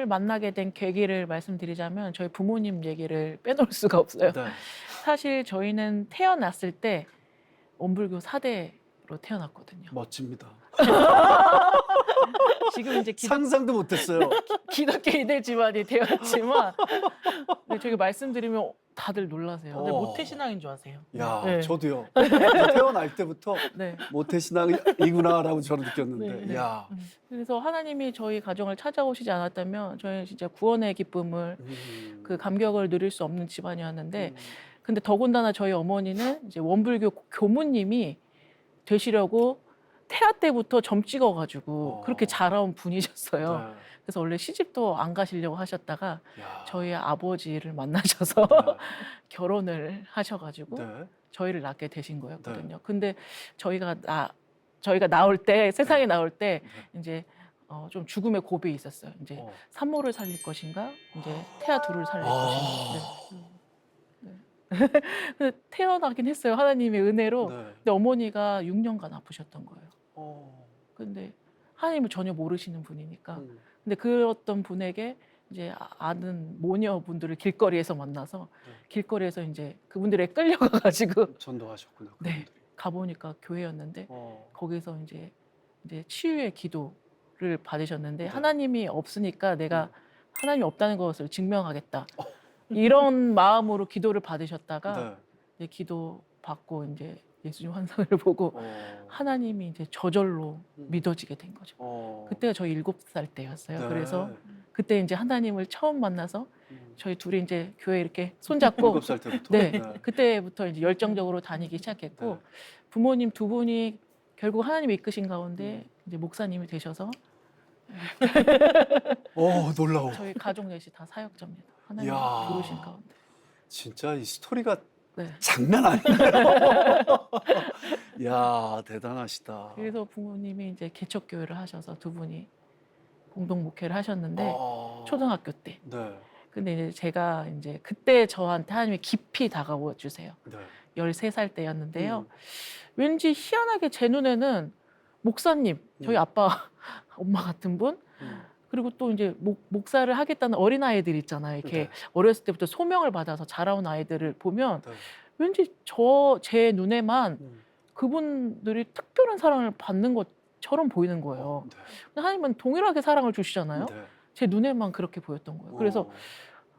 만나게 된 계기를 말씀드리자면 저희 부모님 얘기를 빼놓을 수가 없어요. 네. 사실 저희는 태어났을 때 원불교 4대로 태어났거든요. 멋집니다. 지금 이제 상상도 못했어요. 기독교 이대 집안이 되었지만 저희가 말씀드리면 다들 놀라세요. 근데 어. 모태신앙인 줄 아세요. 야, 네. 저도요. 태어날 때부터 네. 모태신앙이구나라고 저는 느꼈는데, 네, 네. 야. 그래서 하나님이 저희 가정을 찾아오시지 않았다면 저희는 진짜 구원의 기쁨을 그 감격을 누릴 수 없는 집안이었는데 근데 더군다나 저희 어머니는 이제 원불교 교무님이 되시려고 태아 때부터 점 찍어가지고 그렇게 자라온 분이셨어요. 네. 그래서 원래 시집도 안 가시려고 하셨다가 야. 저희 아버지를 만나셔서 네. 결혼을 하셔가지고 네. 저희를 낳게 되신 거였거든요. 근데 저희가 나올 때 세상에 나올 때 이제 좀 죽음의 고비에 있었어요. 이제 산모를 살릴 것인가, 이제 태아 둘을 살릴 것인가. 근데 태어나긴 했어요. 하나님의 은혜로. 네. 근데 어머니가 6년간 아프셨던 거예요. 어. 근데 하나님을 전혀 모르시는 분이니까. 근데 그 어떤 분에게 이제 아는 모녀분들을 길거리에서 만나서 길거리에서 이제 그분들에 끌려가가지고 전도하셨구나. 네. 그분들이. 가보니까 교회였는데 거기서 이제 치유의 기도를 받으셨는데 네. 하나님이 없으니까 내가 하나님이 없다는 것을 증명하겠다. 이런 마음으로 기도를 받으셨다가 네. 이제 기도 받고 이제 예수님 환상을 보고 하나님이 이제 저절로 믿어지게 된 거죠. 그때가 저희 7살 때였어요. 네. 그래서 그때 이제 하나님을 처음 만나서 저희 둘이 이제 교회 이렇게 손잡고 7살 때부터. 네, 그때부터 이제 열정적으로 다니기 시작했고 네. 부모님 두 분이 결국 하나님 이끄신 가운데 이제 목사님이 되셔서 놀라워. 저희 가족 넷이 다 사역자입니다. 하나님 이야. 부르신 가운데. 진짜 이 스토리가 네. 장난 아니네요. 야, 대단하시다. 그래서 부모님이 이제 개척교회를 하셔서 두 분이 공동 목회를 하셨는데 초등학교 때. 네. 근데 이제 제가 이제 그때 저한테 하나님이 깊이 다가와 주세요. 네. 13살 때였는데요. 왠지 희한하게 제 눈에는 목사님, 저희 아빠, 엄마 같은 분, 그리고 또 이제 목사를 하겠다는 어린아이들 있잖아요. 이렇게 네. 어렸을 때부터 소명을 받아서 자라온 아이들을 보면 네. 왠지 제 눈에만 그분들이 특별한 사랑을 받는 것처럼 보이는 거예요. 네. 근데 하나님은 동일하게 사랑을 주시잖아요. 네. 제 눈에만 그렇게 보였던 거예요. 그래서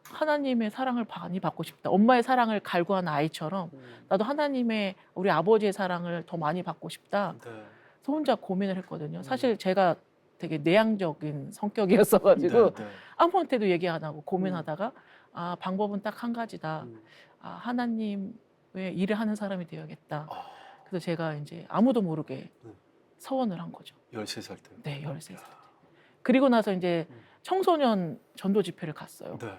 하나님의 사랑을 많이 받고 싶다. 엄마의 사랑을 갈구하는 아이처럼 나도 하나님의 우리 아버지의 사랑을 더 많이 받고 싶다. 네. 그래서 혼자 고민을 했거든요. 사실 제가 되게 내향적인 성격이었어가지고 네. 네. 아무한테도 얘기 안 하고 고민하다가 방법은 딱 한 가지다. 하나님의 일을 하는 사람이 되어야겠다. 그래서 제가 이제 아무도 모르게 서원을 한 거죠. 13살 때. 네, 13살 때. 그리고 나서 이제 청소년 전도 집회를 갔어요. 네.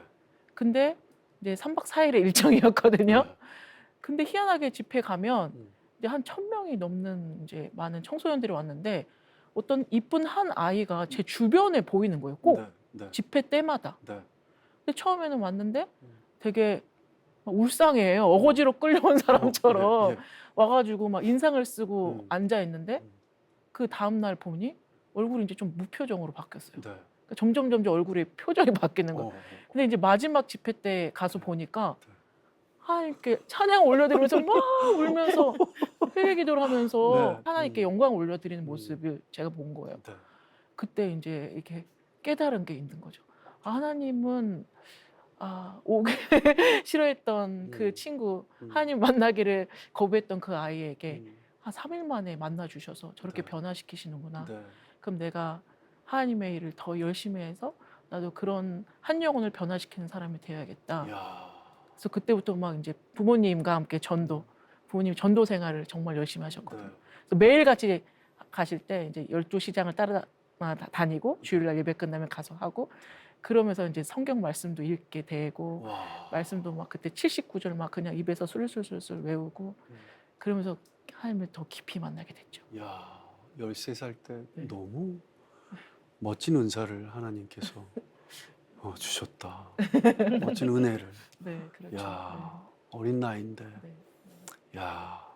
근데 이제 3박 4일의 일정이었거든요. 네. 근데 희한하게 집회 가면 이제 한 1,000명이 넘는 이제 많은 청소년들이 왔는데 어떤 이쁜 한 아이가 제 주변에 보이는 거예요. 꼭 네. 네. 집회 때마다. 네. 근데 처음에는 왔는데 되게 막 울상해요. 어거지로 끌려온 사람처럼 예, 예. 와가지고 막 인상을 쓰고 음. 앉아 있는데 그 다음 날 보니 얼굴이 이제 좀 무표정으로 바뀌었어요. 네. 그러니까 점점 얼굴에 표정이 바뀌는 거예요. 근데 이제 마지막 집회 때 가서 보니까 하나님께 찬양 올려드리면서 막 울면서 회개 기도를 하면서 네. 하나님께 영광 올려드리는 모습을 제가 본 거예요. 네. 그때 이제 이렇게 깨달은 게 있는 거죠. 하나님은 오기 싫어했던 그 친구 하나님 만나기를 거부했던 그 아이에게 한 3일 만에 만나 주셔서 저렇게 네. 변화시키시는구나. 네. 그럼 내가 하나님의 일을 더 열심히 해서 나도 그런 한 영혼을 변화시키는 사람이 되어야겠다. 야. 그래서 그때부터 막 이제 부모님과 함께 부모님 전도 생활을 정말 열심히 하셨거든요. 네. 그래서 매일 같이 가실 때 이제 12시장을 다니고 주일날 예배 끝나면 가서 하고 그러면서 이제 성경 말씀도 읽게 되고 와. 말씀도 막 그때 79절 막 그냥 입에서 술술술술 외우고 그러면서 하나님을 더 깊이 만나게 됐죠. 야, 13살 때 네. 너무 멋진 은사를 하나님께서 주셨다. 멋진 은혜를. 네, 그렇죠. 야, 어린 나이인데. 네. 야,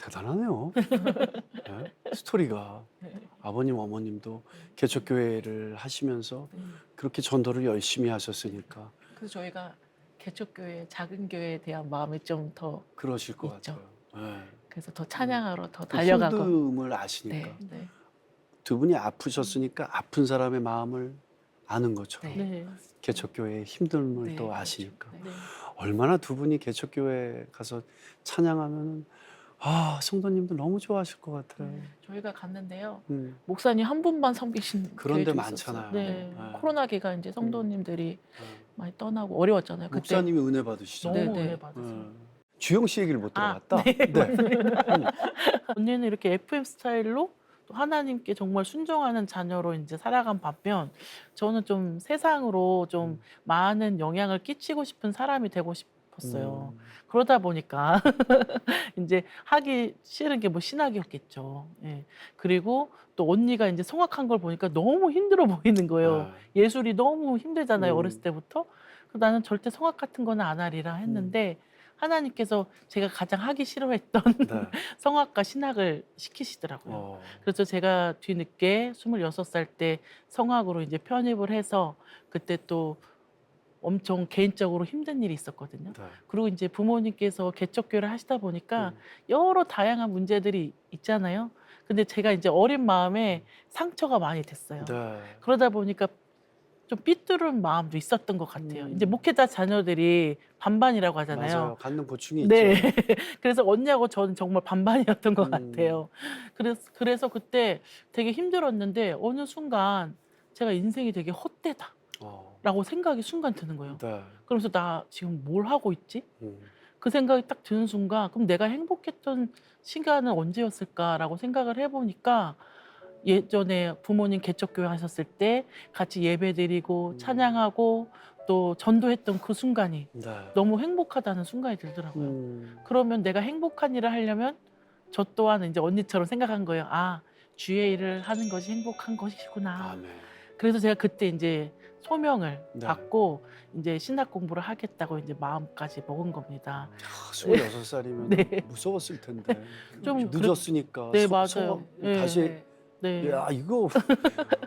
대단하네요. 네? 스토리가 네. 아버님 어머님도 개척교회를 하시면서 그렇게 전도를 열심히 하셨으니까 그래서 저희가 개척교회, 작은 교회에 대한 마음이 좀 더 그러실 것 있죠. 같아요. 네. 그래서 더 찬양하러 더 그 달려가고. 힘듦을 아시니까 네, 네, 두 분이 아프셨으니까 아픈 사람의 마음을 아는 것처럼 네. 네, 개척교회의 힘듦을 네, 또 그렇죠. 아시니까 네. 얼마나 두 분이 개척교회 가서 찬양하면 성도님들 너무 좋아하실 것 같아요. 저희가 갔는데요. 음, 목사님 한 분만 섬기신 그런 데 교회도 많잖아요. 있었어요. 네. 네. 코로나 기간 이제 성도님들이 네. 많이 떠나고 어려웠잖아요. 그때. 목사님이 은혜 너무 받으시잖아요. 네, 네. 은혜 받으세요. 주영 씨 얘기를 못 아, 들어봤다. 네. 언니는 이렇게 FM 스타일로 또 하나님께 정말 순종하는 자녀로 이제 살아간 반면 저는 좀 세상으로 좀 많은 영향을 끼치고 싶은 사람이 되고 싶었어요. 그러다 보니까 이제 하기 싫은 게 뭐 신학이었겠죠. 예. 그리고 또 언니가 이제 성악한 걸 보니까 너무 힘들어 보이는 거예요. 예술이 너무 힘들잖아요. 어렸을 때부터. 그래서 나는 절대 성악 같은 거는 안 하리라 했는데 하나님께서 제가 가장 하기 싫어했던 네. 성악과 신학을 시키시더라고요. 어. 그래서 제가 뒤늦게 26살 때 성악으로 이제 편입을 해서 그때 또 엄청 개인적으로 힘든 일이 있었거든요. 네. 그리고 이제 부모님께서 개척교회를 하시다 보니까 음. 여러 다양한 문제들이 있잖아요. 근데 제가 이제 어린 마음에 상처가 많이 됐어요. 네. 그러다 보니까 좀 삐뚤은 마음도 있었던 것 같아요. 음. 이제 목회자 자녀들이 반반이라고 하잖아요. 맞아요. 갖는 고충이 네. 있죠. 그래서 언니하고 저는 정말 반반이었던 것 음. 같아요. 그래서 그때 되게 힘들었는데 어느 순간 제가 인생이 되게 헛되다. 어. 라고 생각이 순간 드는 거예요. 네. 그러면서 나 지금 뭘 하고 있지? 음. 그 생각이 딱 드는 순간 그럼 내가 행복했던 시간은 언제였을까라고 생각을 해보니까 예전에 부모님 개척교회 하셨을 때 같이 예배드리고 찬양하고 또 전도했던 그 순간이 네. 너무 행복하다는 순간이 들더라고요. 음. 그러면 내가 행복한 일을 하려면 저 또한 이제 언니처럼 생각한 거예요. 아, 주의 일을 하는 것이 행복한 것이구나. 아멘. 그래서 제가 그때 이제 소명을 네. 받고 이제 신학 공부를 하겠다고 이제 마음까지 먹은 겁니다. 26살이면 네. 무서웠을 텐데. 좀 늦었으니까. 네, 맞아요. 네. 다시 네. 야, 이거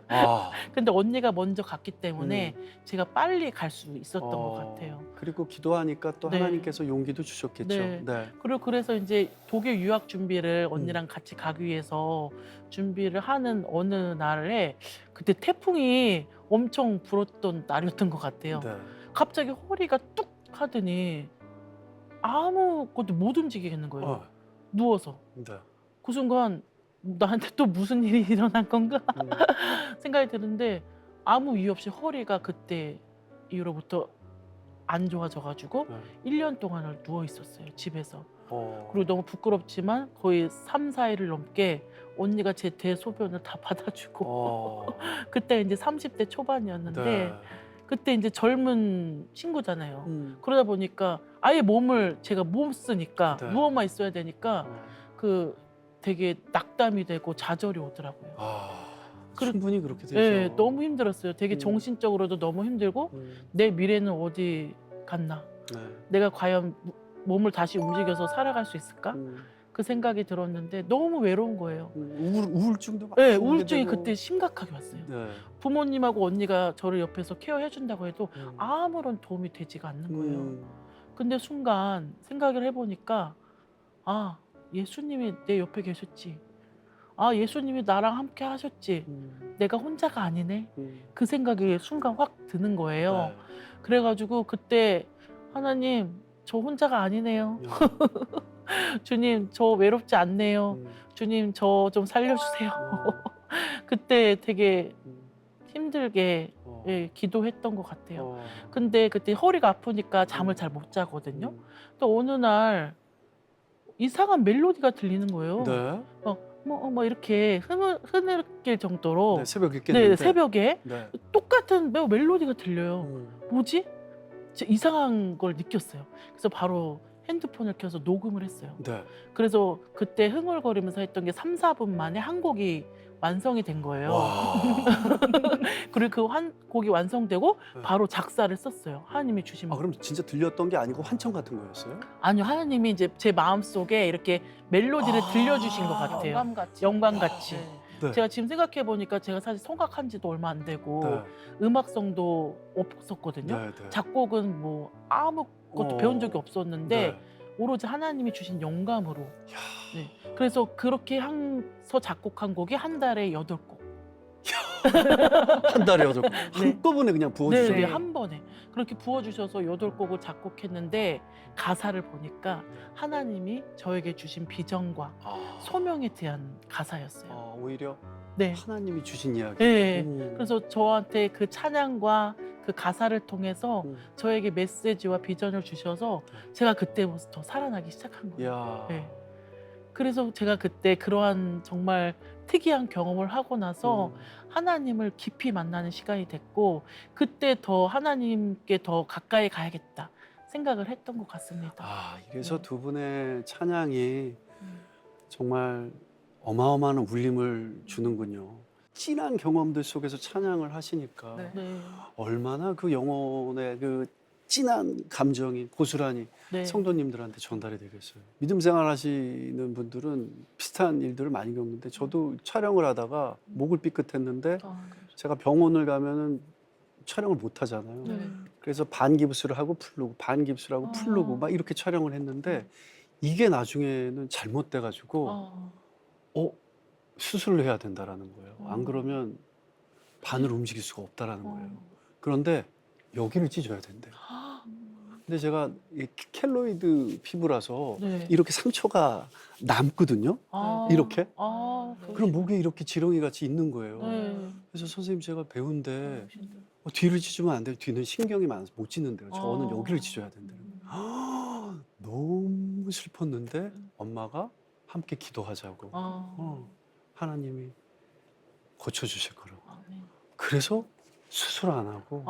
아. 근데 언니가 먼저 갔기 때문에 제가 빨리 갈 수 있었던 것 어. 같아요. 그리고 기도하니까 또 네. 하나님께서 용기도 주셨겠죠. 네. 네. 그리고 그래서 이제 독일 유학 준비를 언니랑 같이 가기 위해서 준비를 하는 어느 날에 그때 태풍이 엄청 불었던 날이었던 것 같아요. 네. 갑자기 허리가 뚝 하더니 아무것도 못 움직이겠는 거예요. 어. 누워서. 네. 그 순간 나한테 또 무슨 일이 일어난 건가 음. 생각이 드는데 아무 이유 없이 허리가 그때 이후로부터 안 좋아져가지고 네. 1년 동안을 누워 있었어요, 집에서. 어. 그리고 너무 부끄럽지만 거의 3, 4일을 넘게 언니가 제 대소변을 다 받아주고 어. 그때 이제 30대 초반이었는데 네. 그때 이제 젊은 친구잖아요. 음. 그러다 보니까 아예 몸을 제가 못 쓰니까 네. 누워만 있어야 되니까 어. 그 되게 낙담이 되고 좌절이 오더라고요. 아. 그러- 충분히 그렇게 되죠. 네, 너무 힘들었어요. 되게 음. 정신적으로도 너무 힘들고 음. 내 미래는 어디 갔나? 네. 내가 과연 몸을 다시 움직여서 살아갈 수 있을까? 음. 그 생각이 들었는데 너무 외로운 거예요. 우울증도 막 네, 오게 우울증이 되고. 그때 심각하게 왔어요. 네. 부모님하고 언니가 저를 옆에서 케어해 준다고 해도 음. 아무런 도움이 되지가 않는 거예요. 음. 근데 순간 생각을 해보니까 아, 예수님이 내 옆에 계셨지. 아, 예수님이 나랑 함께 하셨지. 내가 혼자가 아니네. 그 생각이 순간 확 드는 거예요. 네. 그래가지고 그때 하나님 저 혼자가 아니네요. 주님 저 외롭지 않네요. 주님 저 좀 살려주세요. 그때 되게 힘들게 예, 기도했던 것 같아요. 근데 그때 허리가 아프니까 잠을 잘 못 자거든요. 또 어느 날 이상한 멜로디가 들리는 거예요. 네. 뭐 이렇게 흐느낄 정도로 네, 새벽에 네, 깼는데. 새벽에 네. 똑같은 멜로디가 들려요. 뭐지? 진짜 이상한 걸 느꼈어요. 그래서 바로 핸드폰을 켜서 녹음을 했어요. 네. 그래서 그때 흥얼거리면서 했던 게 3, 4분 만에 한 곡이 완성이 된 거예요. 와. 그리고 그 곡이 완성되고 네. 바로 작사를 썼어요. 하나님이 주신. 아, 그럼 진짜 들렸던 게 아니고 환청 같은 거였어요? 아니요, 하나님이 이제 제 마음 속에 이렇게 멜로디를 아. 들려주신 것 같아요. 영감같이. 영광같이. 네. 네. 제가 지금 생각해 보니까 제가 사실 성악한 지도 얼마 안 되고 네. 음악성도 없었거든요. 네, 네. 작곡은 뭐 아무것도 배운 적이 없었는데 네. 오로지 하나님이 주신 영감으로. 야. 네. 그래서 그렇게 해서 작곡한 곡이 한 달에 8곡. 한 달에 8곡. 네. 한꺼번에 그냥 부어주세요. 네, 한 번에 그렇게 부어주셔서 8곡을 작곡했는데 가사를 보니까 하나님이 저에게 주신 비전과 아. 소명에 대한 가사였어요. 아, 오히려 네. 하나님이 주신 이야기. 네. 오. 그래서 저한테 그 찬양과 그 가사를 통해서 저에게 메시지와 비전을 주셔서 제가 그때부터 살아나기 시작한 거예요. 야. 네. 그래서 제가 그때 그러한 정말 특이한 경험을 하고 나서 하나님을 깊이 만나는 시간이 됐고 그때 더 하나님께 더 가까이 가야겠다 생각을 했던 것 같습니다. 아, 이래서 네. 두 분의 찬양이 정말 어마어마한 울림을 주는군요. 진한 경험들 속에서 찬양을 하시니까 네. 네. 얼마나 그 영혼의 그 진한 감정이 고스란히 네. 성도님들한테 전달이 되겠어요. 믿음 생활 하시는 분들은 비슷한 일들을 많이 겪는데 저도 촬영을 하다가 목을 삐끗했는데 제가 병원을 가면은 촬영을 못 하잖아요. 네. 그래서 반깁스를 하고 풀르고 반깁스를 하고 풀르고 막 이렇게 촬영을 했는데 이게 나중에는 잘못돼 가지고 수술을 해야 된다라는 거예요. 안 그러면 반을 움직일 수가 없다라는 거예요. 그런데 여기를 찢어야 된대요. 근데 제가 이 켈로이드 피부라서 네. 이렇게 상처가 남거든요. 이렇게. 그럼 목에 이렇게 지렁이 같이 있는 거예요. 네. 그래서 선생님 제가 배운데 뒤를 찢으면 안 돼요. 뒤는 신경이 많아서 못 찢는데요. 저는 여기를 찢어야 된다는 거예요. 너무 슬펐는데 엄마가 함께 기도하자고 하나님이 고쳐주실 거라고. 아멘. 그래서 수술 안 하고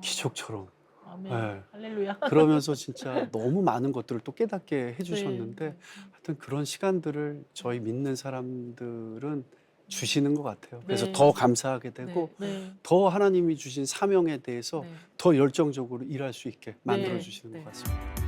기적처럼. 아멘. 네. 할렐루야. 그러면서 진짜 너무 많은 것들을 또 깨닫게 해주셨는데 네. 하여튼 그런 시간들을 저희 믿는 사람들은 주시는 것 같아요. 그래서 네. 더 감사하게 되고 네. 더 하나님이 주신 사명에 대해서 네. 더 열정적으로 일할 수 있게 만들어 네. 주시는 네. 것 같습니다.